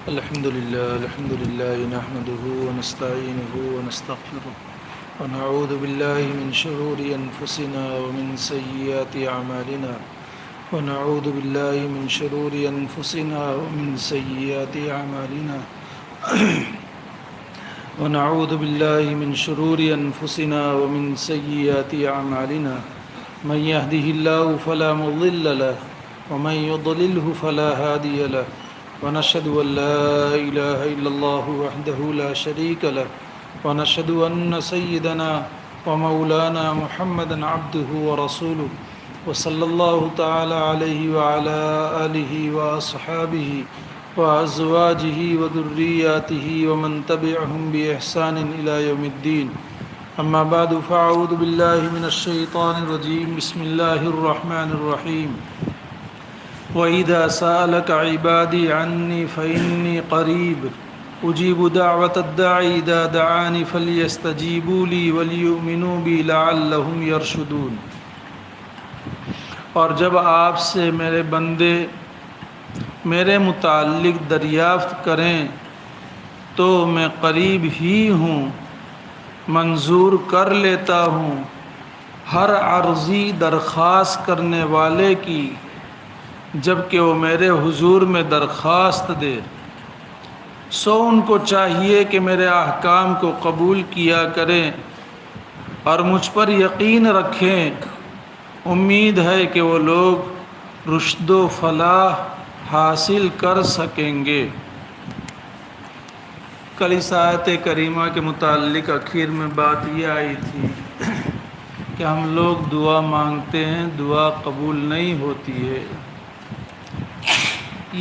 الحمد لله نحمده ونستعينه ونستغفره ونعوذ بالله من شرور أنفسنا ومن سيئات أعمالنا ونعوذ بالله من شرور أنفسنا ومن سيئات أعمالنا ونعوذ بالله من شرور أنفسنا ومن سيئات أعمالنا من يهده الله فلا مضل له ومن يضلله فلا هادي له ونشهد أن لا إله إلا الله وحده لا شريك له ونشهد أن سيدنا ومولانا محمدا عبده ورسوله وصلى الله تعالى عليه وعلى آله وأصحابه وأزواجه وذرياته ومن تبعهم بإحسان إلى يوم الدين أما بعد فأعوذ بالله من الشيطان الرجيم بسم الله الرحمن الرحيم وَإِذَا سَأَلَكَ عِبَادِي عَنِّي فَإِنِّي قَرِيبٌ أُجِيبُ دَعْوَةَ الدَّاعِ إِذَا دَعَانِ فَلْيَسْتَجِيبُوا لِي وَلْيُؤْمِنُوا بِي لَعَلَّهُمْ يَرْشُدُونَ۔ اور جب آپ سے میرے بندے میرے متعلق دریافت کریں تو میں قریب ہی ہوں، منظور کر لیتا ہوں ہر عرضی درخواست کرنے والے کی جب کہ وہ میرے حضور میں درخواست دے۔ سو ان کو چاہیے کہ میرے احکام کو قبول کیا کریں اور مجھ پر یقین رکھیں۔ امید ہے کہ وہ لوگ رشد و فلاح حاصل کر سکیں گے۔ کل اس آیت کریمہ کے متعلق اخیر میں بات یہ آئی تھی کہ ہم لوگ دعا مانگتے ہیں، دعا قبول نہیں ہوتی ہے۔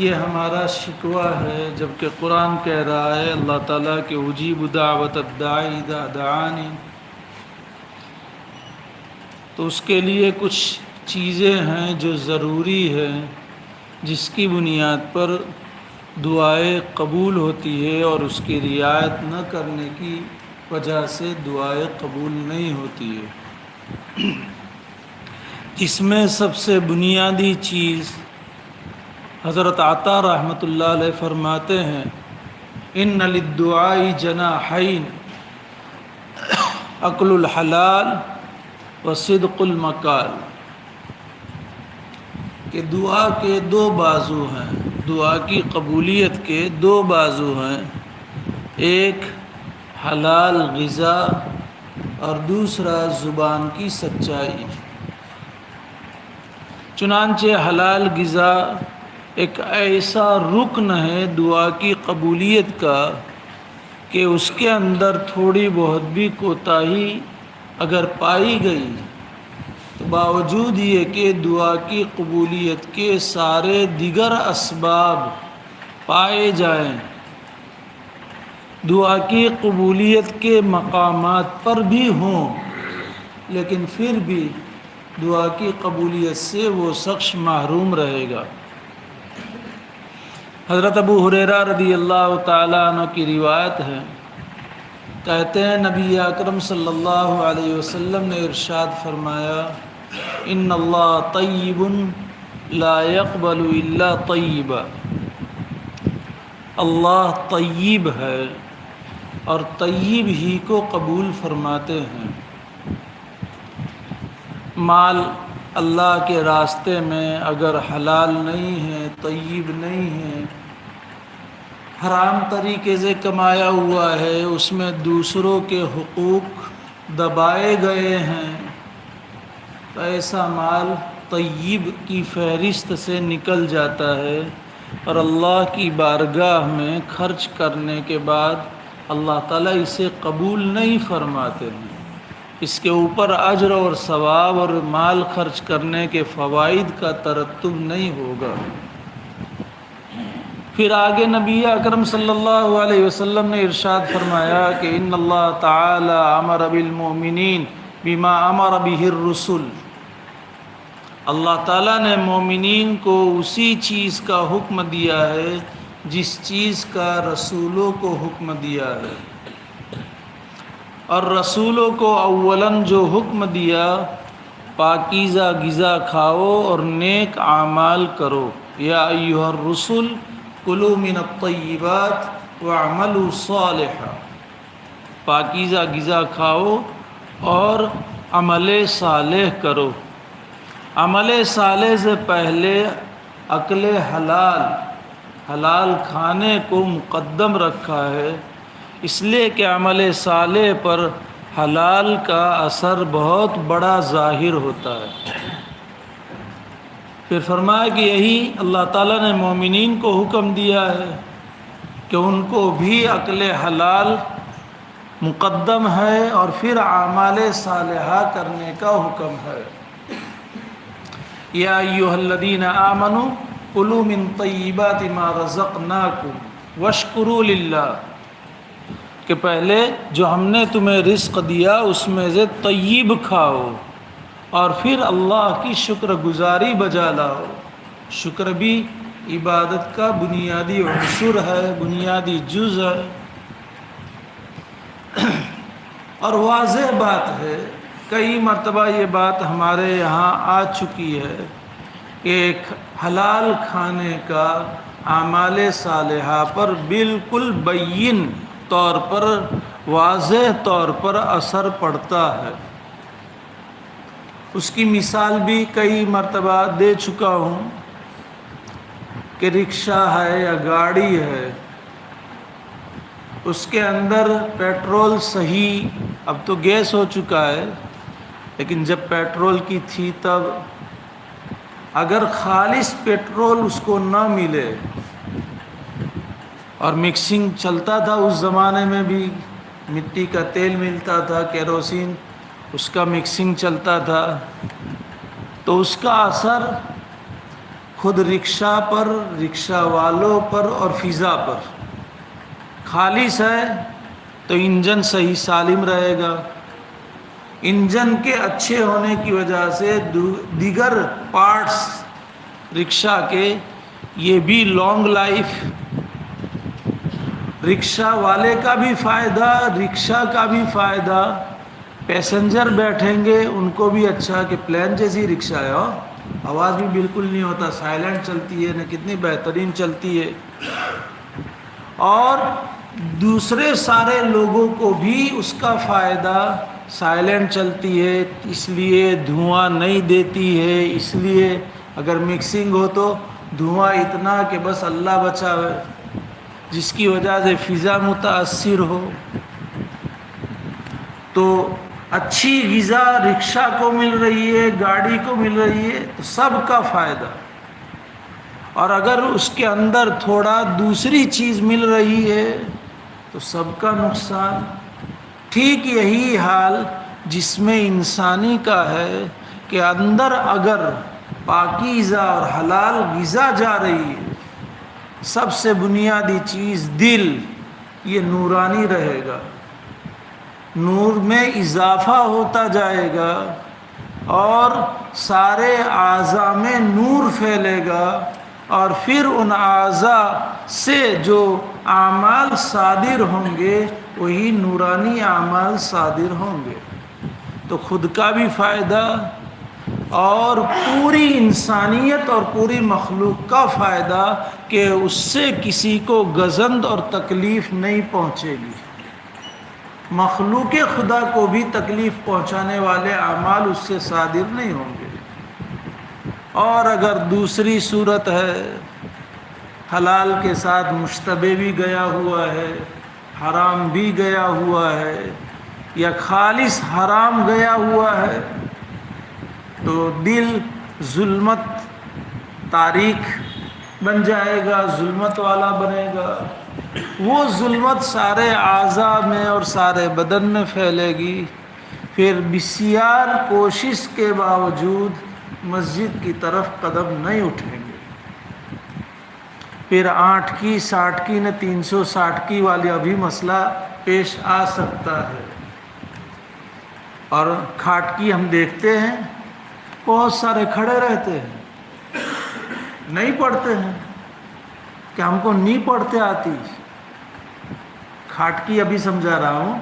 یہ ہمارا شکوہ ہے، جبکہ قرآن کہہ رہا ہے اللہ تعالیٰ کہ اجیب دعوت الداعی اذا دعانی، تو اس کے لیے کچھ چیزیں ہیں جو ضروری ہے، جس کی بنیاد پر دعائیں قبول ہوتی ہے، اور اس کی رعایت نہ کرنے کی وجہ سے دعائیں قبول نہیں ہوتی ہے۔ اس میں سب سے بنیادی چیز حضرت عطا رحمۃ اللہ علیہ فرماتے ہیں ان للدعاء جناحین اکل الحلال وصدق المقال، کہ دعا کے دو بازو ہیں، دعا کی قبولیت کے دو بازو ہیں، ایک حلال غذا اور دوسرا زبان کی سچائی۔ چنانچہ حلال غذا ایک ایسا رکن ہے دعا کی قبولیت کا کہ اس کے اندر تھوڑی بہت بھی کوتاہی اگر پائی گئی تو باوجود یہ کہ دعا کی قبولیت کے سارے دیگر اسباب پائے جائیں، دعا کی قبولیت کے مقامات پر بھی ہوں، لیکن پھر بھی دعا کی قبولیت سے وہ شخص محروم رہے گا۔ حضرت ابو ہریرہ رضی اللہ تعالیٰ عنہ کی روایت ہے، کہتے ہیں نبی اکرم صلی اللہ علیہ وسلم نے ارشاد فرمایا ان اللہ طیب لا يقبل الا طیبا، اللہ طیب ہے اور طیب ہی کو قبول فرماتے ہیں۔ مال اللہ کے راستے میں اگر حلال نہیں ہے، طیب نہیں ہے، حرام طریقے سے کمایا ہوا ہے، اس میں دوسروں کے حقوق دبائے گئے ہیں، تو ایسا مال طیب کی فہرست سے نکل جاتا ہے، اور اللہ کی بارگاہ میں خرچ کرنے کے بعد اللہ تعالیٰ اسے قبول نہیں فرماتے ہیں۔ اس کے اوپر اجر اور ثواب اور مال خرچ کرنے کے فوائد کا ترتب نہیں ہوگا۔ پھر آگے نبی اکرم صلی اللہ علیہ وسلم نے ارشاد فرمایا کہ ان اللہ تعالی امر بالمؤمنین بما امر به الرسل، اللہ تعالیٰ نے مومنین کو اسی چیز کا حکم دیا ہے جس چیز کا رسولوں کو حکم دیا ہے، اور رسولوں کو اولاً جو حکم دیا پاکیزہ غذا کھاؤ اور نیک اعمال کرو، یا ایھا الرسل کلوا من الطیبات واعملوا صالحا، پاکیزہ غذا کھاؤ اور عمل صالح کرو۔ عمل صالح سے پہلے اکل حلال کھانے کو مقدم رکھا ہے، اس لیے کہ عمل صالح پر حلال کا اثر بہت بڑا ظاہر ہوتا ہے۔ پھر فرمایا کہ یہی اللہ تعالیٰ نے مومنین کو حکم دیا ہے کہ ان کو بھی اکل حلال مقدم ہے اور پھر اعمال صالحہ کرنے کا حکم ہے۔ یا ایھا الذین آمنوا کلوا من طیبات ما رزقناکم واشکروا للہ، کہ پہلے جو ہم نے تمہیں رزق دیا اس میں سے طیب کھاؤ اور پھر اللہ کی شکر گزاری بجا لاؤ۔ شکر بھی عبادت کا بنیادی عنصر ہے، بنیادی جز ہے، اور واضح بات ہے، کئی مرتبہ یہ بات ہمارے یہاں آ چکی ہے کہ ایک حلال کھانے کا اعمال صالحہ پر بالکل بین طور پر، واضح طور پر اثر پڑتا ہے۔ اس کی مثال بھی کئی مرتبہ دے چکا ہوں کہ رکشہ ہے یا گاڑی ہے، اس کے اندر پیٹرول صحیح، اب تو گیس ہو چکا ہے، لیکن جب پیٹرول کی تھی تب اگر خالص پیٹرول اس کو نہ ملے، اور مکسنگ چلتا تھا اس زمانے میں بھی، مٹی کا تیل ملتا تھا، کیروسین، اس کا مکسنگ چلتا تھا، تو اس کا اثر خود رکشہ پر، رکشہ والوں پر اور فضا پر۔ خالص ہے تو انجن صحیح سالم رہے گا، انجن کے اچھے ہونے کی وجہ سے دیگر پارٹس رکشہ کے یہ بھی لانگ لائف، رکشہ والے کا بھی فائدہ، رکشہ کا بھی فائدہ، پیسنجر بیٹھیں گے ان کو بھی اچھا کہ پلین جیسی رکشہ ہے، آواز بھی بالکل نہیں ہوتا، سائلنٹ چلتی ہے، نہ کتنی بہترین چلتی ہے، اور دوسرے سارے لوگوں کو بھی اس کا فائدہ، سائلنٹ چلتی ہے اس لیے دھواں نہیں دیتی ہے، اس لیے اگر مکسنگ ہو تو دھواں اتنا کہ بس اللہ بچاوے، جس کی وجہ سے فضا متاثر ہو۔ تو اچھی غذا رکشہ کو مل رہی ہے، گاڑی کو مل رہی ہے، تو سب کا فائدہ، اور اگر اس کے اندر تھوڑا دوسری چیز مل رہی ہے تو سب کا نقصان۔ ٹھیک یہی حال جس میں انسانی کا ہے کہ اندر اگر پاکیزہ اور حلال غذا جا رہی ہے، سب سے بنیادی چیز دل، یہ نورانی رہے گا، نور میں اضافہ ہوتا جائے گا اور سارے اعضاء میں نور پھیلے گا، اور پھر ان اعضاء سے جو اعمال صادر ہوں گے وہی نورانی اعمال صادر ہوں گے، تو خود کا بھی فائدہ اور پوری انسانیت اور پوری مخلوق کا فائدہ کہ اس سے کسی کو گزند اور تکلیف نہیں پہنچے گی، مخلوق خدا کو بھی تکلیف پہنچانے والے اعمال اس سے صادر نہیں ہوں گے۔ اور اگر دوسری صورت ہے، حلال کے ساتھ مشتبہ بھی گیا ہوا ہے، حرام بھی گیا ہوا ہے، یا خالص حرام گیا ہوا ہے، تو دل ظلمت تاریک بن جائے گا، ظلمت والا بنے گا، وہ ظلمت سارے اعضاء میں اور سارے بدن میں پھیلے گی، پھر بسیار کوشش کے باوجود مسجد کی طرف قدم نہیں اٹھیں گے، پھر 8 کی 60 کی نہ 360 کی والی ابھی مسئلہ پیش آ سکتا ہے۔ اور کھاٹکی ہم دیکھتے ہیں بہت سارے کھڑے رہتے ہیں، نہیں پڑھتے ہیں کہ ہم کو نہیں پڑھتے آتی، کھاٹکی ابھی سمجھا رہا ہوں،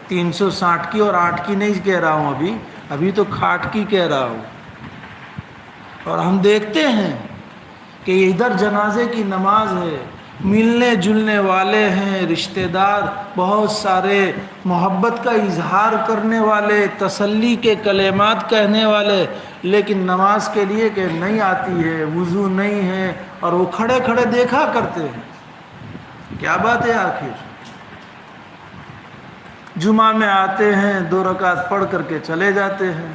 360 کی اور 8 کی نہیں کہہ رہا ہوں، ابھی تو کھاٹکی کہہ رہا ہوں۔ اور ہم دیکھتے ہیں کہ ادھر جنازے کی نماز ہے، ملنے جلنے والے ہیں، رشتہ دار بہت سارے، محبت کا اظہار کرنے والے، تسلی کے کلمات کہنے والے، لیکن نماز کے لیے کہ نہیں آتی ہے، وضو نہیں ہے، اور وہ کھڑے کھڑے دیکھا کرتے ہیں۔ کیا بات ہے؟ آخر جمعہ میں آتے ہیں، 2 رکعت پڑھ کر کے چلے جاتے ہیں،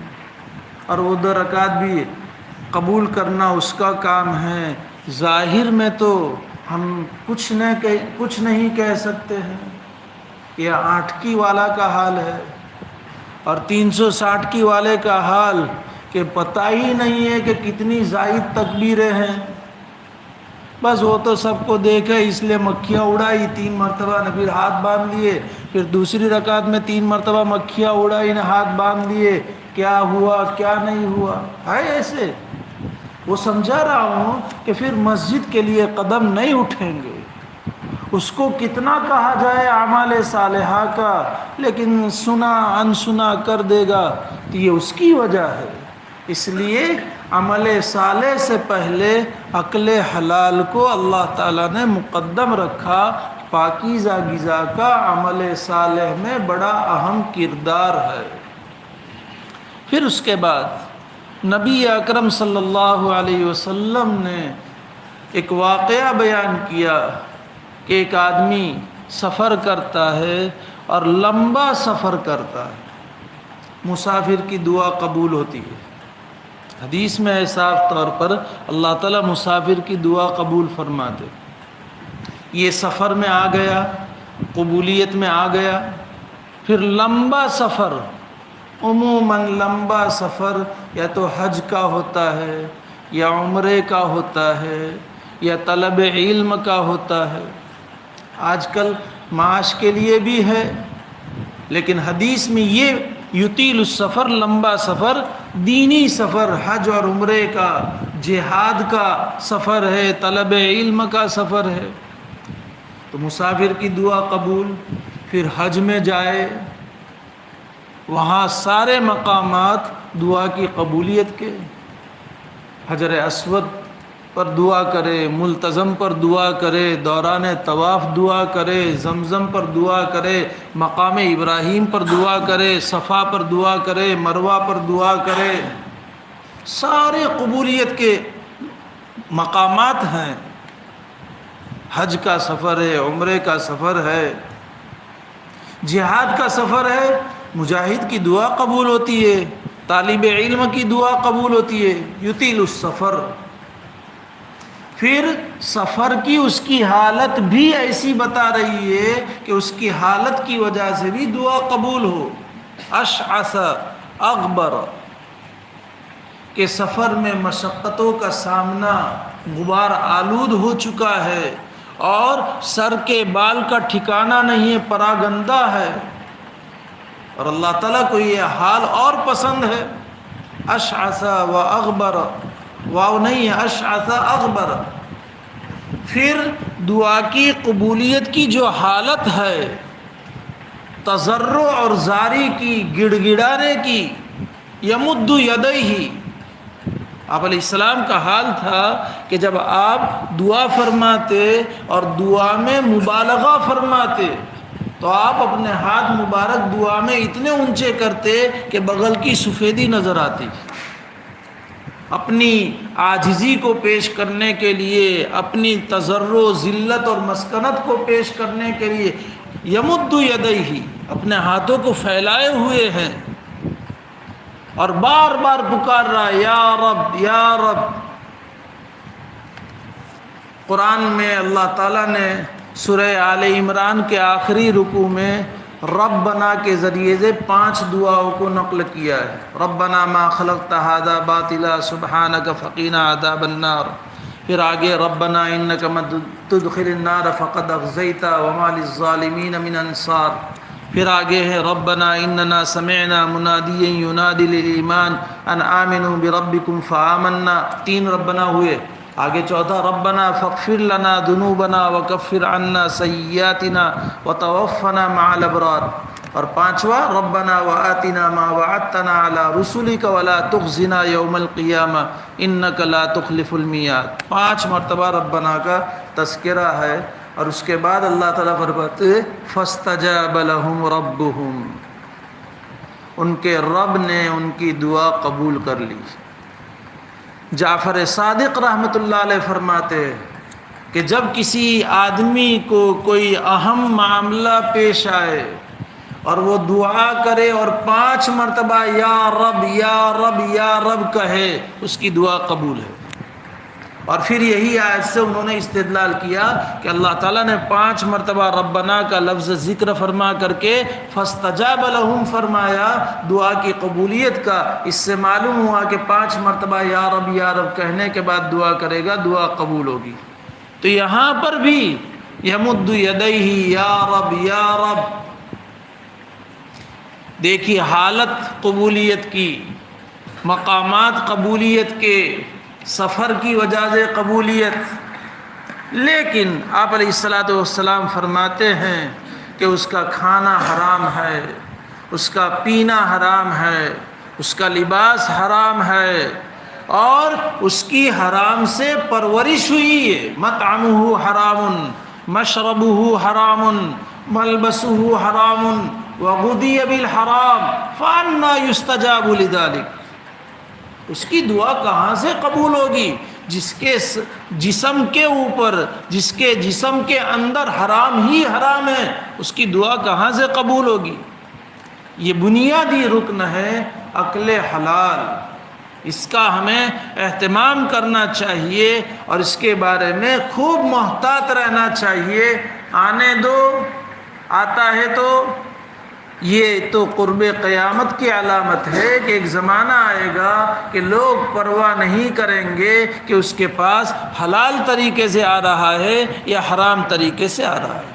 اور وہ 2 رکعت بھی قبول کرنا اس کا کام ہے۔ ظاہر میں تو ہم کچھ نہیں کہہ سکتے ہیں۔ یہ 8 والا کا حال ہے، اور 360 والے کا حال کہ پتہ ہی نہیں ہے کہ کتنی زائد تکبیریں ہیں۔ بس وہ تو سب کو دیکھے اس لیے مکھیاں اڑائی 3 مرتبہ نے، پھر ہاتھ باندھ لیے، پھر دوسری رکعت میں 3 مرتبہ مکھیاں اڑائی نے، ہاتھ باندھ لیے، کیا ہوا کیا نہیں ہوا ہے ایسے۔ وہ سمجھا رہا ہوں کہ پھر مسجد کے لیے قدم نہیں اٹھیں گے، اس کو کتنا کہا جائے اعمال صالحہ کا، لیکن سنا انسنا کر دے گا، تو یہ اس کی وجہ ہے۔ اس لیے عمل صالح سے پہلے عقل حلال کو اللہ تعالیٰ نے مقدم رکھا۔ پاکیزہ غذا کا عمل صالح میں بڑا اہم کردار ہے۔ پھر اس کے بعد نبی اکرم صلی اللہ علیہ وسلم نے ایک واقعہ بیان کیا کہ ایک آدمی سفر کرتا ہے اور لمبا سفر کرتا ہے، مسافر کی دعا قبول ہوتی ہے۔ حدیث میں ہے صاف طور پر اللہ تعالیٰ مسافر کی دعا قبول فرماتے۔ یہ سفر میں آ گیا، قبولیت میں آ گیا۔ پھر لمبا سفر، عموماً لمبا سفر یا تو حج کا ہوتا ہے، یا عمرے کا ہوتا ہے، یا طلب علم کا ہوتا ہے۔ آج کل معاش کے لیے بھی ہے، لیکن حدیث میں یہ یطیل السفر، لمبا سفر، دینی سفر، حج اور عمرے کا، جہاد کا سفر ہے، طلب علم کا سفر ہے۔ تو مسافر کی دعا قبول۔ پھر حج میں جائے، وہاں سارے مقامات دعا کی قبولیت کے، حجر اسود پر دعا کرے، ملتزم پر دعا کرے، دوران طواف دعا کرے، زمزم پر دعا کرے، مقام ابراہیم پر دعا کرے، صفا پر دعا کرے، مروہ پر دعا کرے، سارے قبولیت کے مقامات ہیں۔ حج کا سفر ہے، عمرے کا سفر ہے، جہاد کا سفر ہے، مجاہد کی دعا قبول ہوتی ہے، طالب علم کی دعا قبول ہوتی ہے، یطیل السفر۔ پھر سفر کی اس کی حالت بھی ایسی بتا رہی ہے کہ اس کی حالت کی وجہ سے بھی دعا قبول ہو۔ اشعث اغبر، کہ سفر میں مشقتوں کا سامنا، غبار آلود ہو چکا ہے، اور سر کے بال کا ٹھکانہ نہیں ہے، پراگندہ ہے، اور اللہ تعالیٰ کو یہ حال اور پسند ہے۔ اشعث و اغبر، واو نہیں ہے، اشعث اغبر۔ پھر دعا کی قبولیت کی جو حالت ہے، تضرع اور زاری کی، گڑ گڑانے کی، یمد یدیہ، آپ علیہ السلام کا حال تھا کہ جب آپ دعا فرماتے اور دعا میں مبالغہ فرماتے تو آپ اپنے ہاتھ مبارک دعا میں اتنے اونچے کرتے کہ بغل کی سفیدی نظر آتی۔ اپنی عاجزی کو پیش کرنے کے لیے، اپنی تضرع، ذلت اور مسکنت کو پیش کرنے کے لیے، یمد یدیہ، اپنے ہاتھوں کو پھیلائے ہوئے ہیں، اور بار بار پکار رہا ہے، یا رب یا رب۔ قرآن میں اللہ تعالیٰ نے سورہ آل عمران کے آخری رکوع میں ربنا کے ذریعے سے 5 دعاؤں کو نقل کیا ہے۔ ربنا ما خلقت ھذا باطلا سبحانک فقنا عذاب النار۔ پھر آگے ربنا انک من تدخل النار فقد اخزیت وما للظالمین من انصار۔ پھر آگے ہے ربنا اننا سمعنا منادیا ینادی للایمان ان آمنوا بربکم فآمنا۔ 3 ربنا ہوئے۔ آگے چوتھا ربنا فاغفر لنا ذنوبنا وکفر عنا سیئاتنا وتوفنا مع الابرار۔ اور 5واں ربنا وآتنا ما وعدتنا علی رسلک ولا تخزنا یوم القیامہ انک لا تخلف المیعاد۔ 5 مرتبہ ربنا کا تذکرہ ہے، اور اس کے بعد اللہ تعالیٰ فرماتے فاستجاب لهم ربهم، ان کے رب نے ان کی دعا قبول کر لی۔ جعفر صادق رحمۃ اللہ علیہ فرماتے کہ جب کسی آدمی کو کوئی اہم معاملہ پیش آئے اور وہ دعا کرے اور 5 مرتبہ یا رب یا رب یا رب کہے، اس کی دعا قبول ہے۔ اور پھر یہی آیت سے انہوں نے استدلال کیا کہ اللہ تعالیٰ نے 5 مرتبہ ربنا کا لفظ ذکر فرما کر کے فاستجاب لهم فرمایا دعا کی قبولیت کا، اس سے معلوم ہوا کہ 5 مرتبہ یا رب کہنے کے بعد دعا کرے گا، دعا قبول ہوگی۔ تو یہاں پر بھی یمد یدیہ یا رب، دیکھیے حالت قبولیت کی، مقامات قبولیت کے، سفر کی وجہ سے قبولیت، لیکن آپ علیہ السلام فرماتے ہیں کہ اس کا کھانا حرام ہے، اس کا پینا حرام ہے، اس کا لباس حرام ہے، اور اس کی حرام سے پرورش ہوئی ہے۔ مطعمہ حرام، مشربہ حرام، ملبسہ حرام، وغذی بالحرام، فأنی یستجاب لذلک۔ اس کی دعا کہاں سے قبول ہوگی؟ جس کے جسم کے اوپر، جس کے جسم کے اندر حرام ہی حرام ہے، اس کی دعا کہاں سے قبول ہوگی؟ یہ بنیادی رکن ہے عقل حلال، اس کا ہمیں اہتمام کرنا چاہیے اور اس کے بارے میں خوب محتاط رہنا چاہیے۔ آنے دو، آتا ہے تو یہ تو قرب قیامت کی علامت ہے کہ ایک زمانہ آئے گا کہ لوگ پرواہ نہیں کریں گے کہ اس کے پاس حلال طریقے سے آ رہا ہے یا حرام طریقے سے آ رہا ہے۔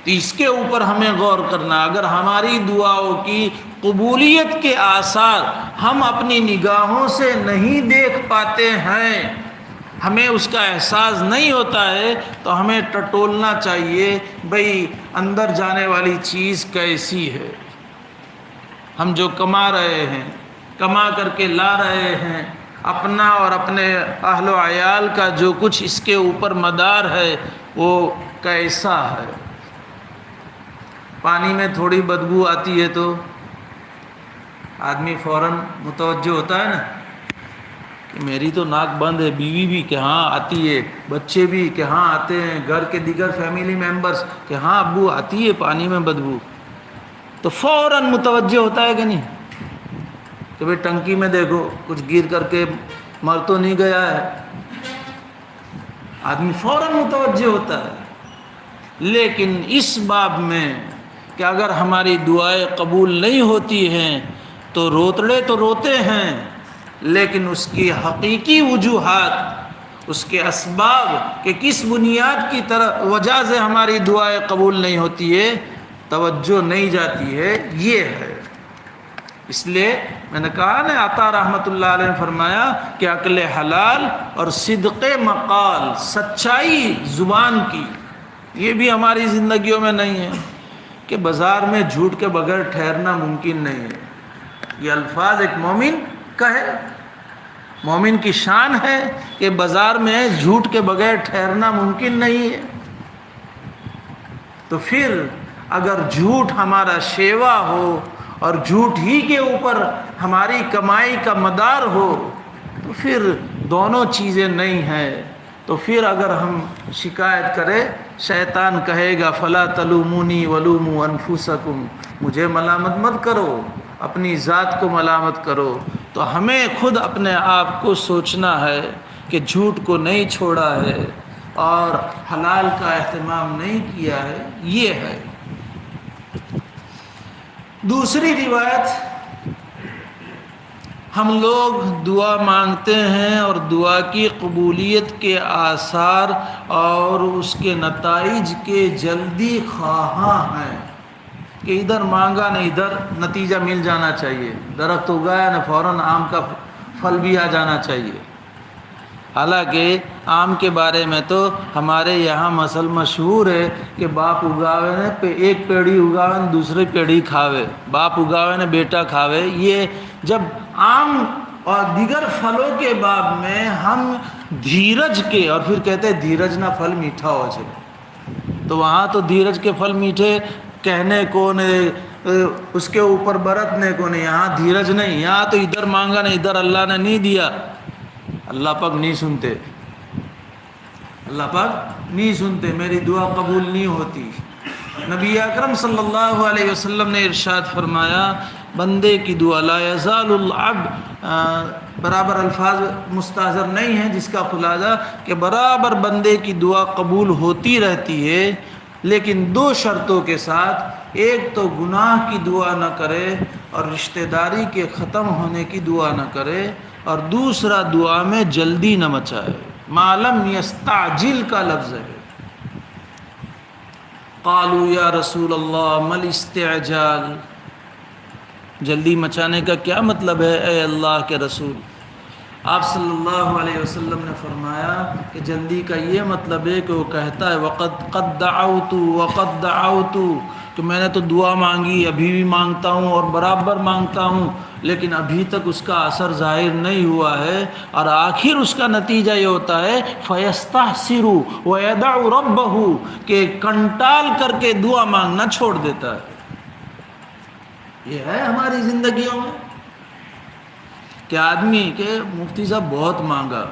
تو اس کے اوپر ہمیں غور کرنا۔ اگر ہماری دعاؤں کی قبولیت کے آثار ہم اپنی نگاہوں سے نہیں دیکھ پاتے ہیں، ہمیں اس کا احساس نہیں ہوتا ہے، تو ہمیں ٹٹولنا چاہیے بھئی اندر جانے والی چیز کیسی ہے۔ ہم جو کما رہے ہیں، کما کر کے لا رہے ہیں، اپنا اور اپنے اہل و عیال کا جو کچھ اس کے اوپر مدار ہے وہ کیسا ہے۔ پانی میں تھوڑی بدبو آتی ہے تو آدمی فوراً متوجہ ہوتا ہے نا کہ میری تو ناک بند ہے، بیوی بھی کہ ہاں آتی ہے، بچے بھی کہ ہاں آتے ہیں، گھر کے دیگر فیملی ممبرز کہ ہاں ابو آتی ہے پانی میں بدبو، تو فوراً متوجہ ہوتا ہے کہ نہیں کہ بھئی ٹنکی میں دیکھو کچھ گر کر کے مر تو نہیں گیا ہے، آدمی فوراً متوجہ ہوتا ہے۔ لیکن اس باب میں کہ اگر ہماری دعائیں قبول نہیں ہوتی ہیں تو روتڑے تو روتے ہیں، لیکن اس کی حقیقی وجوہات، اس کے اسباب کہ کس بنیاد کی وجہ سے ہماری دعائیں قبول نہیں ہوتی ہے، توجہ نہیں جاتی ہے، یہ ہے۔ اس لیے میں نے کہا نا، عطا رحمۃ اللہ علیہ نے فرمایا کہ عقل حلال اور صدق مقال، سچائی زبان کی، یہ بھی ہماری زندگیوں میں نہیں ہے کہ بازار میں جھوٹ کے بغیر ٹھہرنا ممکن نہیں ہے۔ یہ الفاظ ایک مومن کہے، مومن کی شان ہے کہ بازار میں جھوٹ کے بغیر ٹھہرنا ممکن نہیں ہے۔ تو پھر اگر جھوٹ ہمارا شیوا ہو اور جھوٹ ہی کے اوپر ہماری کمائی کا مدار ہو تو پھر دونوں چیزیں نہیں ہیں۔ تو پھر اگر ہم شکایت کریں، شیطان کہے گا فلا تلومونی ولوموا انفسکم، مجھے ملامت مت کرو، اپنی ذات کو ملامت کرو۔ تو ہمیں خود اپنے آپ کو سوچنا ہے کہ جھوٹ کو نہیں چھوڑا ہے اور حلال کا اہتمام نہیں کیا ہے، یہ ہے۔ دوسری روایت، ہم لوگ دعا مانگتے ہیں اور دعا کی قبولیت کے آثار اور اس کے نتائج کے جلدی خواہاں ہیں کہ ادھر مانگا نہ ادھر نتیجہ مل جانا چاہیے، درخت اگایا نہ فوراً آم کا پھل بھی آ جانا چاہیے۔ حالانکہ آم کے بارے میں تو ہمارے یہاں مثل مشہور ہے کہ باپ اگاوے نے ایک پیڑھی اگاوے نے دوسری پیڑھی کھاوے، باپ اگاوے نے بیٹا کھاوے۔ یہ جب آم اور دیگر پھلوں کے باب میں ہم دھیرج کے، اور پھر کہتے ہیں دھیرج نہ پھل میٹھا ہو جائے، تو وہاں تو دھیرج کے پھل میٹھے کہنے کو نہیں، اس کے اوپر برتنے کو نہیں، یہاں دھیرج نہیں، یہاں تو ادھر مانگا نہیں، ادھر اللہ نے نہیں دیا، اللہ پاک نہیں سنتے، اللہ پاک نہیں سنتے، میری دعا قبول نہیں ہوتی۔ نبی اکرم صلی اللہ علیہ وسلم نے ارشاد فرمایا بندے کی دعا لا یزال العبد، برابر الفاظ مستحضر نہیں ہیں، جس کا خلاصہ کہ برابر بندے کی دعا قبول ہوتی رہتی ہے، لیکن دو شرطوں کے ساتھ، ایک تو گناہ کی دعا نہ کرے اور رشتہ داری کے ختم ہونے کی دعا نہ کرے، اور دوسرا دعا میں جلدی نہ مچائے، معلم یستعجل کا لفظ ہے۔ قالوا یا رسول اللہ مل استعجال، جلدی مچانے کا کیا مطلب ہے اے اللہ کے رسول؟ آپ صلی اللہ علیہ وسلم نے فرمایا کہ جلدی کا یہ مطلب ہے کہ وہ کہتا ہے قد دعوت کہ میں نے تو دعا مانگی، ابھی بھی مانگتا ہوں اور برابر مانگتا ہوں، لیکن ابھی تک اس کا اثر ظاہر نہیں ہوا ہے، اور آخر اس کا نتیجہ یہ ہوتا ہے فیستحسر ویدع ربہ، کہ کنٹال کر کے دعا مانگنا چھوڑ دیتا ہے۔ یہ ہے ہماری زندگیوں میں کہ آدمی کہ مفتی صاحب بہت مانگا،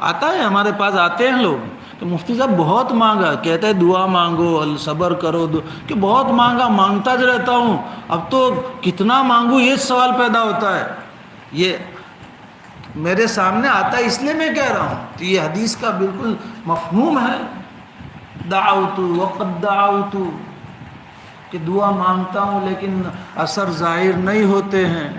آتا ہے ہمارے پاس، آتے ہیں لوگ کہ مفتی صاحب بہت مانگا، کہتے ہیں دعا مانگو، صبر کرو، کہ بہت مانگا، مانگتا جو رہتا ہوں، اب تو کتنا مانگوں، یہ سوال پیدا ہوتا ہے۔ یہ میرے سامنے آتا ہے اس لیے میں کہہ رہا ہوں، تو یہ حدیث کا بالکل مفہوم ہے، دعوت وقد دعوت، کہ دعا مانگتا ہوں لیکن اثر ظاہر نہیں ہوتے ہیں۔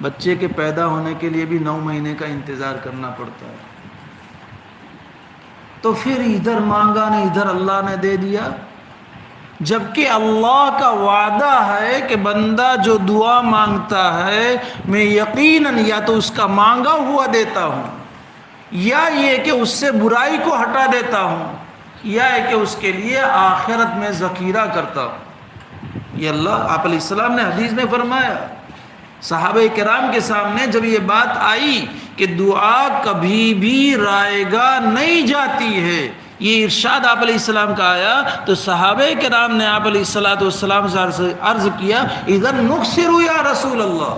بچے کے پیدا ہونے کے لیے بھی 9 مہینے کا انتظار کرنا پڑتا ہے، تو پھر ادھر مانگا نہیں، ادھر اللہ نے دے دیا، جبکہ اللہ کا وعدہ ہے کہ بندہ جو دعا مانگتا ہے میں یقیناً یا تو اس کا مانگا ہوا دیتا ہوں، یا یہ کہ اس سے برائی کو ہٹا دیتا ہوں، یا ہے کہ اس کے لیے آخرت میں ذخیرہ کرتا ہوں۔ یہ اللہ آپ علیہ السلام نے حدیث میں فرمایا۔ صحابہ کرام کے سامنے جب یہ بات آئی کہ دعا کبھی بھی رائے گاہ نہیں جاتی ہے، یہ ارشاد آپ علیہ السلام کا آیا، تو صحابہ کرام نے آپ علیہ السلام سے عرض کیا اذن نکثر یا رسول اللہ،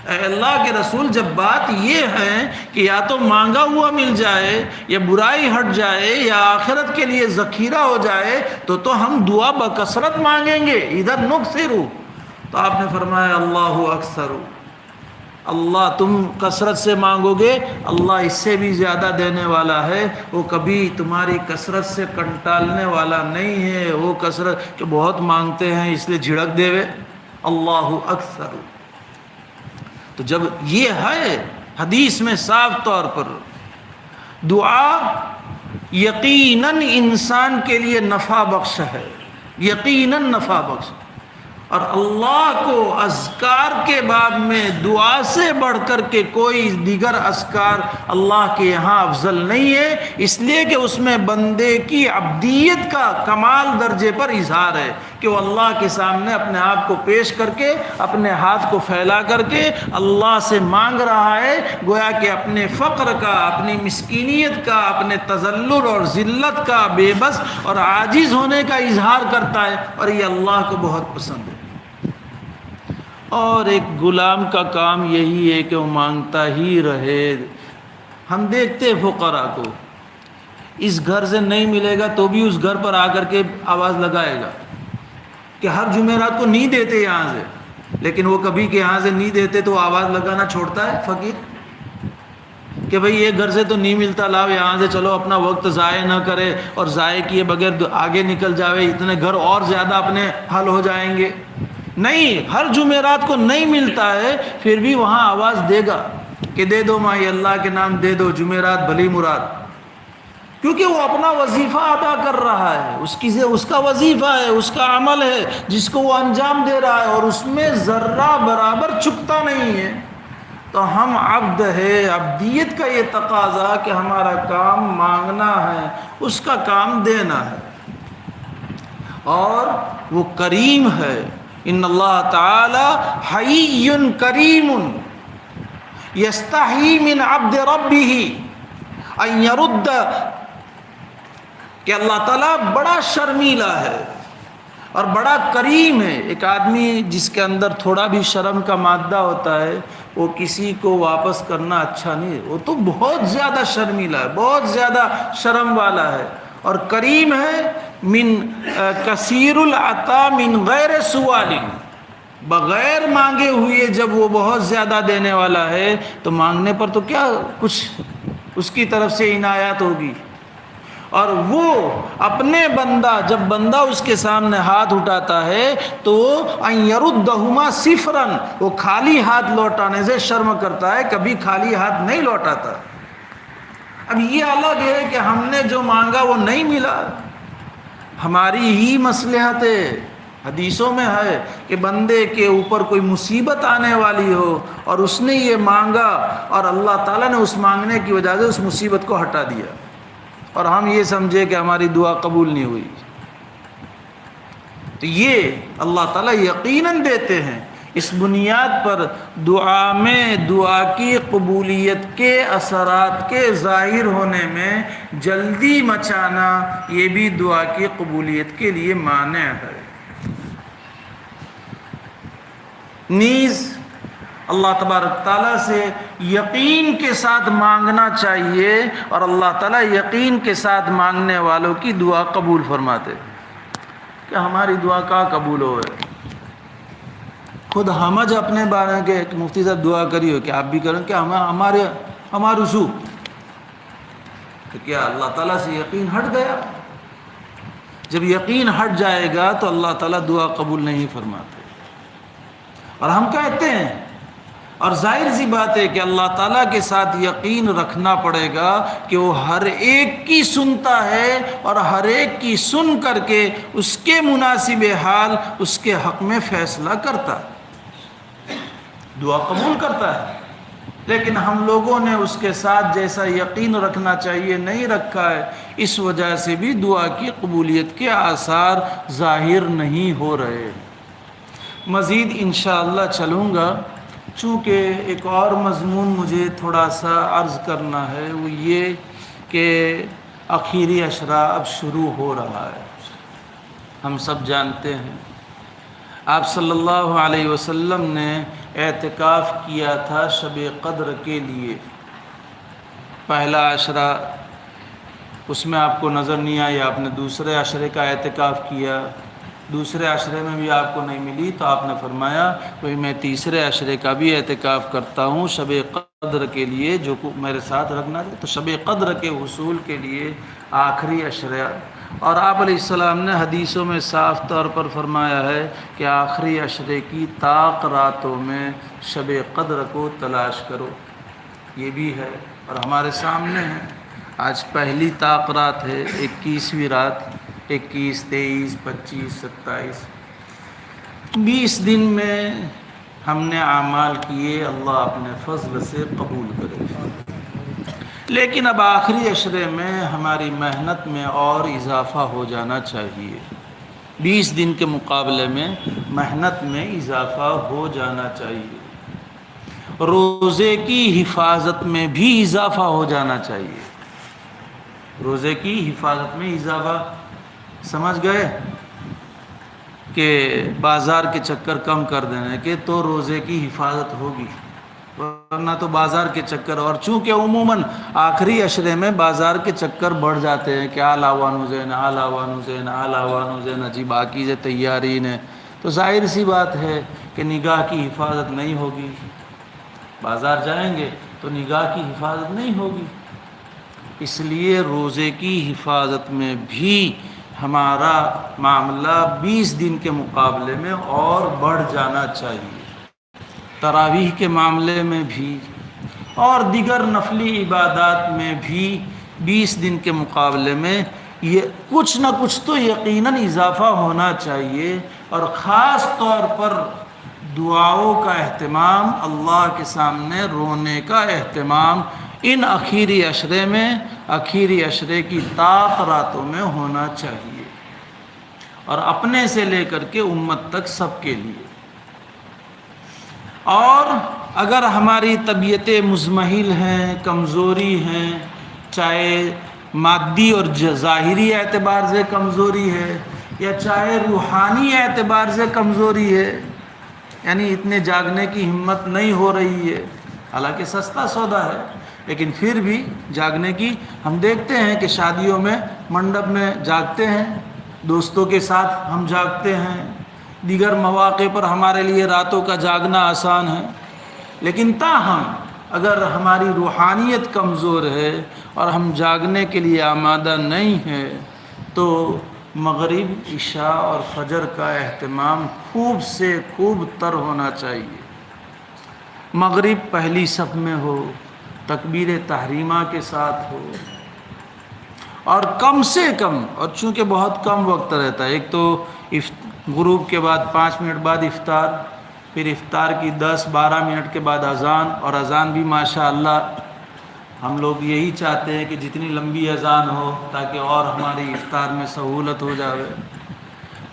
اے اللہ کے رسول جب بات یہ ہے کہ یا تو مانگا ہوا مل جائے، یا برائی ہٹ جائے، یا آخرت کے لیے ذخیرہ ہو جائے، تو ہم دعا بکثرت مانگیں گے، ادھر نکثر۔ تو آپ نے فرمایا اللہ اکثر، اللہ تم کثرت سے مانگو گے، اللہ اس سے بھی زیادہ دینے والا ہے، وہ کبھی تمہاری کثرت سے کنٹالنے والا نہیں ہے، وہ کثرت کہ بہت مانگتے ہیں اس لیے جھڑک دے وے، اللہ اکثر۔ تو جب یہ ہے حدیث میں صاف طور پر دعا یقیناً انسان کے لیے نفع بخش ہے، یقیناً نفع بخش، اور اللہ کو اذکار کے باب میں دعا سے بڑھ کر کے کوئی دیگر اذکار اللہ کے یہاں افضل نہیں ہے، اس لیے کہ اس میں بندے کی عبدیت کا کمال درجے پر اظہار ہے کہ وہ اللہ کے سامنے اپنے آپ کو پیش کر کے، اپنے ہاتھ کو پھیلا کر کے اللہ سے مانگ رہا ہے، گویا کہ اپنے فقر کا، اپنی مسکینیت کا، اپنے تذلل اور ذلت کا، بے بس اور عاجز ہونے کا اظہار کرتا ہے، اور یہ اللہ کو بہت پسند ہے۔ اور ایک غلام کا کام یہی ہے کہ وہ مانگتا ہی رہے۔ ہم دیکھتے فقراء کو، اس گھر سے نہیں ملے گا تو بھی اس گھر پر آ کر کے آواز لگائے گا کہ ہر جمعرات کو نہیں دیتے یہاں سے، لیکن وہ کبھی کہ یہاں سے نہیں دیتے تو آواز لگانا چھوڑتا ہے فقیر کہ بھئی یہ گھر سے تو نہیں ملتا، لاؤ یہاں سے چلو، اپنا وقت ضائع نہ کرے اور ضائع کیے بغیر آگے نکل جاوے، اتنے گھر اور زیادہ اپنے حل ہو جائیں گے۔ نہیں، ہر جمعرات کو نہیں ملتا ہے پھر بھی وہاں آواز دے گا کہ دے دو مائی اللہ کے نام دے دو، جمعرات بھلی مراد، کیونکہ وہ اپنا وظیفہ ادا کر رہا ہے، اس کا وظیفہ ہے، اس کا عمل ہے جس کو وہ انجام دے رہا ہے، اور اس میں ذرہ برابر چکتا نہیں ہے۔ تو ہم عبد ہے، عبدیت کا یہ تقاضا کہ ہمارا کام مانگنا ہے، اس کا کام دینا ہے، اور وہ کریم ہے۔ ان اللہ تعالی حی کریم، یستحی من عبد ربہ ان یرد، کہ اللہ تعالیٰ بڑا شرمیلا ہے اور بڑا کریم ہے۔ ایک آدمی جس کے اندر تھوڑا بھی شرم کا مادہ ہوتا ہے وہ کسی کو واپس کرنا اچھا نہیں ہے، وہ تو بہت زیادہ شرمیلا ہے، بہت زیادہ شرم والا ہے، اور کریم ہے من کثیر العطا من غیر سوال، بغیر مانگے ہوئے جب وہ بہت زیادہ دینے والا ہے تو مانگنے پر تو کیا کچھ اس کی طرف سے عنایات ہوگی۔ اور وہ اپنے بندہ، جب بندہ اس کے سامنے ہاتھ اٹھاتا ہے تو ان یردہما صفرا، وہ خالی ہاتھ لوٹانے سے شرم کرتا ہے، کبھی خالی ہاتھ نہیں لوٹاتا۔ اب یہ الگ ہے کہ ہم نے جو مانگا وہ نہیں ملا، ہماری ہی مصلحت ہے۔ حدیثوں میں ہے کہ بندے کے اوپر کوئی مصیبت آنے والی ہو اور اس نے یہ مانگا اور اللہ تعالیٰ نے اس مانگنے کی وجہ سے اس مصیبت کو ہٹا دیا، اور ہم یہ سمجھے کہ ہماری دعا قبول نہیں ہوئی، تو یہ اللہ تعالیٰ یقیناً دیتے ہیں۔ اس بنیاد پر دعا میں دعا کی قبولیت کے اثرات کے ظاہر ہونے میں جلدی مچانا، یہ بھی دعا کی قبولیت کے لیے مانع ہے۔ نیز اللہ تبارک تعالیٰ سے یقین کے ساتھ مانگنا چاہیے، اور اللہ تعالیٰ یقین کے ساتھ مانگنے والوں کی دعا قبول فرماتے۔ کہ ہماری دعا کا قبول ہوئے، خود ہمج اپنے بارے کے ایک مفتی صاحب دعا کری ہو کہ آپ بھی کریں کہ ہمارے سو، کہ کیا اللہ تعالیٰ سے یقین ہٹ گیا؟ جب یقین ہٹ جائے گا تو اللہ تعالیٰ دعا قبول نہیں فرماتے۔ اور ہم کہتے ہیں، اور ظاہر سی بات ہے کہ اللہ تعالیٰ کے ساتھ یقین رکھنا پڑے گا کہ وہ ہر ایک کی سنتا ہے، اور ہر ایک کی سن کر کے اس کے مناسب حال اس کے حق میں فیصلہ کرتا ہے، دعا قبول کرتا ہے۔ لیکن ہم لوگوں نے اس کے ساتھ جیسا یقین رکھنا چاہیے نہیں رکھا ہے، اس وجہ سے بھی دعا کی قبولیت کے آثار ظاہر نہیں ہو رہے۔ مزید انشاءاللہ چلوں گا، چونکہ ایک اور مضمون مجھے تھوڑا سا عرض کرنا ہے، وہ یہ کہ آخری عشرہ اب شروع ہو رہا ہے۔ ہم سب جانتے ہیں آپ صلی اللہ علیہ وسلم نے اعتکاف کیا تھا شب قدر کے لیے۔ پہلا عشرہ اس میں آپ کو نظر نہیں آیا، آپ نے دوسرے عشرے کا اعتکاف کیا، دوسرے عشرے میں بھی آپ کو نہیں ملی تو آپ نے فرمایا کہ میں تیسرے عشرے کا بھی اعتکاف کرتا ہوں شب قدر کے لیے، جو میرے ساتھ رکھنا ہے۔ تو شب قدر کے حصول کے لیے آخری عشرہ، اور آپ علیہ السلام نے حدیثوں میں صاف طور پر فرمایا ہے کہ آخری عشرے کی طاق راتوں میں شب قدر کو تلاش کرو، یہ بھی ہے اور ہمارے سامنے ہے۔ آج پہلی طاق رات ہے، 21ویں رات، 21، 23، 25، 27، 20 دن میں ہم نے اعمال کیے، اللہ اپنے فضل سے قبول کرے۔ لیکن اب آخری عشرے میں ہماری محنت میں اور اضافہ ہو جانا چاہیے، 20 دن کے مقابلے میں محنت میں اضافہ ہو جانا چاہیے، روزے کی حفاظت میں بھی اضافہ ہو جانا چاہیے۔ روزے کی حفاظت میں اضافہ، سمجھ گئے کہ بازار کے چکر کم کر دینے کے تو روزے کی حفاظت ہوگی، ورنہ تو بازار کے چکر، اور چونکہ عموماً آخری عشرے میں بازار کے چکر بڑھ جاتے ہیں کہ آلاوان حسین آلاوان حسین آلاوان حسین، جی باقی سے تیارین ہے، تو ظاہر سی بات ہے کہ نگاہ کی حفاظت نہیں ہوگی، بازار جائیں گے تو نگاہ کی حفاظت نہیں ہوگی۔ اس لیے روزے کی حفاظت میں بھی ہمارا معاملہ 20 دن کے مقابلے میں اور بڑھ جانا چاہیے، تراویح کے معاملے میں بھی اور دیگر نفلی عبادات میں بھی 20 دن کے مقابلے میں یہ کچھ نہ کچھ تو یقیناً اضافہ ہونا چاہیے، اور خاص طور پر دعاؤں کا اہتمام، اللہ کے سامنے رونے کا اہتمام ان آخری عشرے میں، آخری عشرے کی طاق راتوں میں ہونا چاہیے، اور اپنے سے لے کر کے امت تک سب کے لیے۔ اور اگر ہماری طبیعتیں مضمحل ہیں، کمزوری ہیں، چاہے مادی اور ظاہری اعتبار سے کمزوری ہے یا چاہے روحانی اعتبار سے کمزوری ہے، یعنی اتنے جاگنے کی ہمت نہیں ہو رہی ہے، حالانکہ سستا سودا ہے لیکن پھر بھی جاگنے کی، ہم دیکھتے ہیں کہ شادیوں میں منڈپ میں جاگتے ہیں، دوستوں کے ساتھ ہم جاگتے ہیں، دیگر مواقع پر ہمارے لیے راتوں کا جاگنا آسان ہے، لیکن تاہم اگر ہماری روحانیت کمزور ہے اور ہم جاگنے کے لیے آمادہ نہیں ہے تو مغرب، عشاء اور فجر کا اہتمام خوب سے خوب تر ہونا چاہیے۔ مغرب پہلی صف میں ہو، تکبیر تحریمہ کے ساتھ ہو، اور کم سے کم، اور چونکہ بہت کم وقت رہتا ہے، ایک تو غروب کے بعد 5 منٹ بعد افطار، پھر افطار کی 10-12 منٹ کے بعد اذان، اور اذان بھی ماشاءاللہ ہم لوگ یہی چاہتے ہیں کہ جتنی لمبی اذان ہو تاکہ اور ہماری افطار میں سہولت ہو جاوے،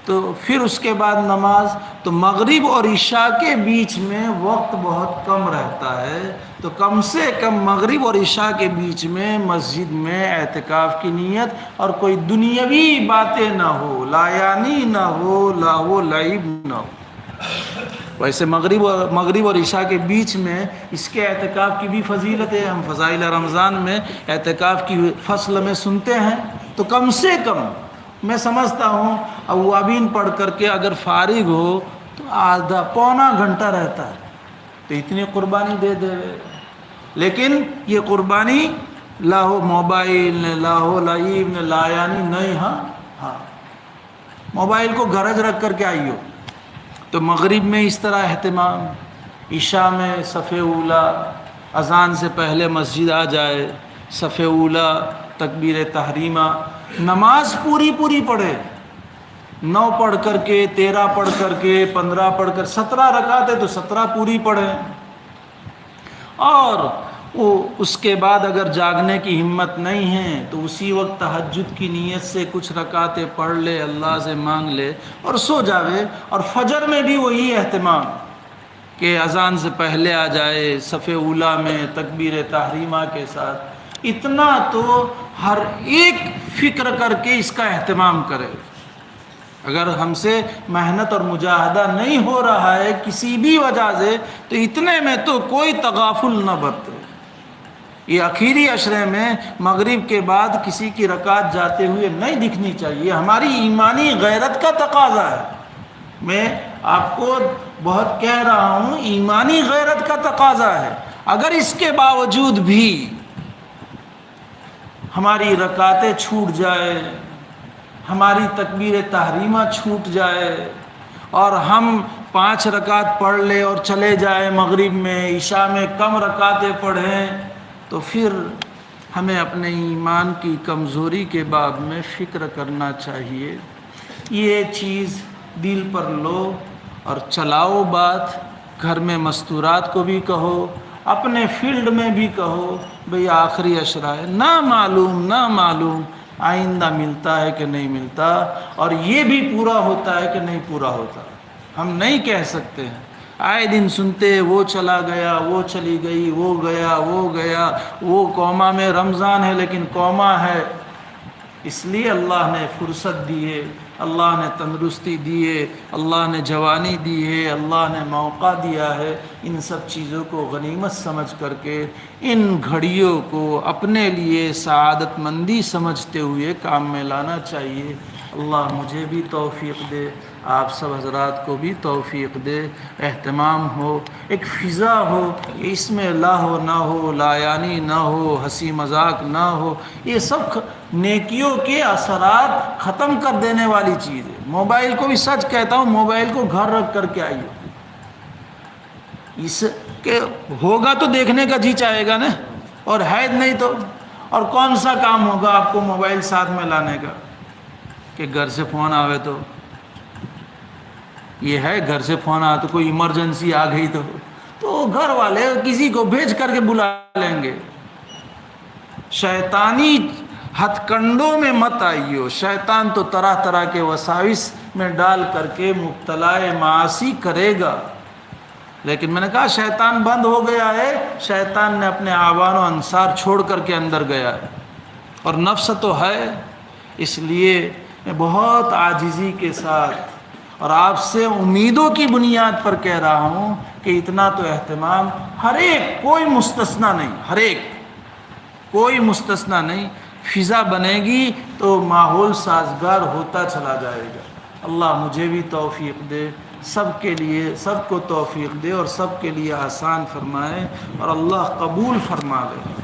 تو پھر اس کے بعد نماز، تو مغرب اور عشاء کے بیچ میں وقت بہت کم رہتا ہے، تو کم سے کم مغرب اور عشاء کے بیچ میں مسجد میں اعتکاف کی نیت، اور کوئی دنیاوی باتیں نہ ہو، لایانی نہ ہو، لاہو و لعب نہ ہو۔ ویسے مغرب اور عشاء کے بیچ میں اس کے اعتکاف کی بھی فضیلت ہے، ہم فضائل رمضان میں اعتکاف کی فصل میں سنتے ہیں، تو کم سے کم میں سمجھتا ہوں اوابین پڑھ کر کے اگر فارغ ہو تو آدھا پونا گھنٹہ رہتا ہے، تو اتنی قربانی دے دے، لیکن یہ قربانی لاہو موبائل نے، لاہو لعیب نے، لایانی نہیں، ہاں موبائل کو گھرج رکھ کر کے آئیو۔ تو مغرب میں اس طرح اہتمام، عشاء میں صف اولا، اذان سے پہلے مسجد آ جائے، صف اولا، تکبیر تحریمہ، نماز پوری پڑھے، 9 پڑھ کر کے، 13 پڑھ کر کے، 15 پڑھ کر، 17 رکعت ہے تو 17 پوری پڑھیں، اور اس کے بعد اگر جاگنے کی ہمت نہیں ہے تو اسی وقت تہجد کی نیت سے کچھ رکعتیں پڑھ لے، اللہ سے مانگ لے اور سو جاوے۔ اور فجر میں بھی وہی اہتمام کہ اذان سے پہلے آ جائے، صف اولا میں تکبیر تحریمہ کے ساتھ، اتنا تو ہر ایک فکر کر کے اس کا اہتمام کرے۔ اگر ہم سے محنت اور مجاہدہ نہیں ہو رہا ہے کسی بھی وجہ سے تو اتنے میں تو کوئی تغافل نہ برتے۔ یہ آخری عشرے میں مغرب کے بعد کسی کی رکعت جاتے ہوئے نہیں دکھنی چاہیے، ہماری ایمانی غیرت کا تقاضا ہے، میں آپ کو بہت کہہ رہا ہوں، ایمانی غیرت کا تقاضا ہے۔ اگر اس کے باوجود بھی ہماری رکعتیں چھوٹ جائے، ہماری تکبیر تحریمہ چھوٹ جائے، اور ہم 5 رکعت پڑھ لے اور چلے جائیں مغرب میں، عشاء میں کم رکعتیں پڑھیں، تو پھر ہمیں اپنے ایمان کی کمزوری کے باب میں فکر کرنا چاہیے۔ یہ چیز دل پر لو اور چلاؤ بات، گھر میں مستورات کو بھی کہو، اپنے فیلڈ میں بھی کہو، بھئی آخری عشرہ ہے، نہ معلوم آئندہ ملتا ہے کہ نہیں ملتا، اور یہ بھی پورا ہوتا ہے کہ نہیں پورا ہوتا، ہم نہیں کہہ سکتے ہیں۔ آئے دن سنتے وہ چلا گیا، وہ چلی گئی، وہ گیا، وہ قوما میں رمضان ہے لیکن قوما ہے، اس لیے اللہ نے فرصت دی ہے، اللہ نے تندرستی دی ہے، اللہ نے جوانی دی ہے، اللہ نے موقع دیا ہے، ان سب چیزوں کو غنیمت سمجھ کر کے ان گھڑیوں کو اپنے لیے سعادت مندی سمجھتے ہوئے کام میں لانا چاہیے۔ اللہ مجھے بھی توفیق دے، آپ سب حضرات کو بھی توفیق دے، اہتمام ہو، ایک فضا ہو، اس میں لاہو نہ ہو، لایانی نہ ہو، ہنسی مذاق نہ ہو، یہ سب نیکیوں کے اثرات ختم کر دینے والی چیز ہے۔ موبائل کو بھی سچ کہتا ہوں، موبائل کو گھر رکھ کر کے آئیے، اس کے ہوگا تو دیکھنے کا جی چاہے گا نا، اور ہے نہیں تو، اور کون سا کام ہوگا آپ کو موبائل ساتھ میں لانے کا کہ گھر سے فون آوے تو یہ ہے، گھر سے فون آ تو کوئی ایمرجنسی آ گئی تو گھر والے کسی کو بھیج کر کے بلا لیں گے۔ شیطانی ہتھ کنڈوں میں مت آئیو، شیطان تو طرح طرح کے وساوس میں ڈال کر کے مبتلا معاصی کرے گا۔ لیکن میں نے کہا شیطان بند ہو گیا ہے، شیطان نے اپنے آوان و انصار چھوڑ کر کے اندر گیا ہے، اور نفس تو ہے۔ اس لیے میں بہت عاجزی کے ساتھ اور آپ سے امیدوں کی بنیاد پر کہہ رہا ہوں کہ اتنا تو اہتمام ہر ایک، کوئی مستثنا نہیں، ہر ایک، کوئی مستثنا نہیں، فضا بنے گی تو ماحول سازگار ہوتا چلا جائے گا۔ اللہ مجھے بھی توفیق دے، سب کے لیے، سب کو توفیق دے اور سب کے لیے آسان فرمائے، اور اللہ قبول فرما لے۔